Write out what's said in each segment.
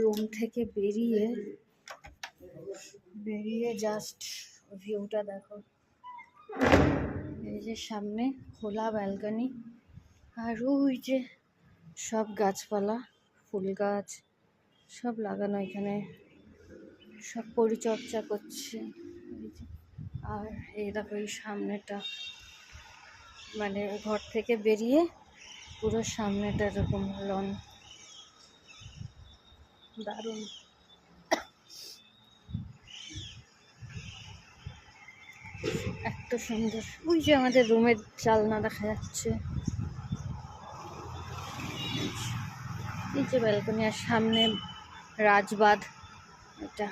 Room থেকে বেরিয়ে just ভিউটা দেখো। এই যে সামনে খোলা ব্যালকনি, আর ওই যে সব গাছপালা, ফুল গাছ সব লাগানো এখানে, সব পরিচর্যা করছে। আর এই দেখো এই সামনেটা, মানে ঘর থেকে বেরিয়ে পুরো সামনেটা এরকম লন, দারুণ। এত সুন্দর। ওই যে আমাদের রুমের জানলা দেখা যাচ্ছে, এই যে ব্যালকনি, আর সামনে রাজবাঁধ এটা।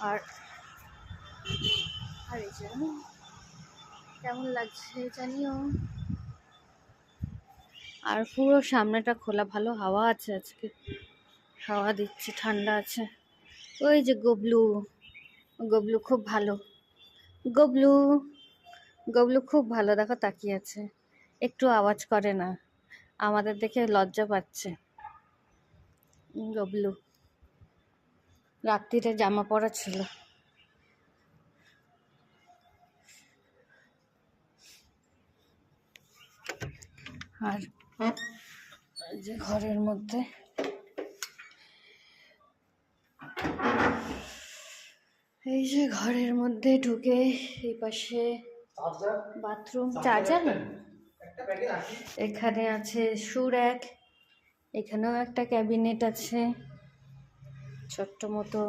আর এই যে কেমন লাগছে জানিও। আর পুরো সামনেটা খোলা, ভালো হাওয়া আছে আজকে, হাওয়া দিচ্ছে, ঠান্ডা আছে। ওই যে গবলু খুব ভালো, গবলু খুব ভালো, দেখো তাকিয়ে আছে, একটু আওয়াজ করে না, আমাদের দেখে লজ্জা পাচ্ছে। গবলু রাত্রিরে জামা পরা ছিল। আর এই যে ঘরের মধ্যে, ঢুকে এই পাশে বাথরুম, চার্জার এখানে আছে, শু র্যাক, এখানেও একটা ক্যাবিনেট আছে ছোট্ট মতো,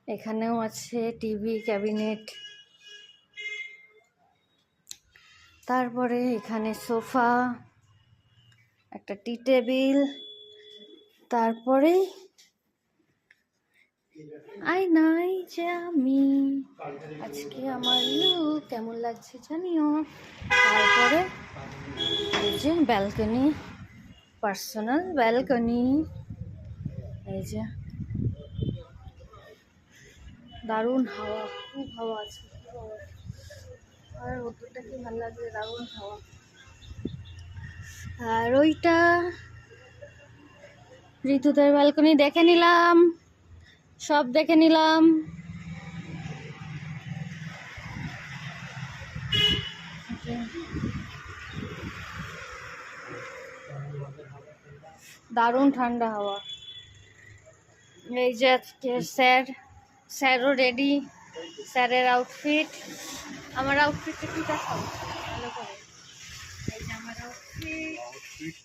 এখানেও আছে টিভি ক্যাবিনেট, তারপরে এখানে সোফা, একটা টি টেবিল, তারপরে আয়নাই যে আমি আজকে আমার লুক কেমন লাগছে জানিও। তারপরে এই যে ব্যালকনি, পার্সোনাল ব্যালকনি, এই যে দারুণ হাওয়া, খুব হাওয়া আছে, আর ওটা কি ভালো লাগছে, দারুণ হাওয়া। আর ওইটা ঋতুদের ব্যালকনি দেখে নিলাম, সব দেখে নিলাম। দারুণ ঠান্ডা হাওয়া। এই যে আজকে স্যারও রেডি, স্যারের আউটফিট, আমার আউটফিটটা কি দেখাও ভালো করে। এই যে আমার আউটফিট,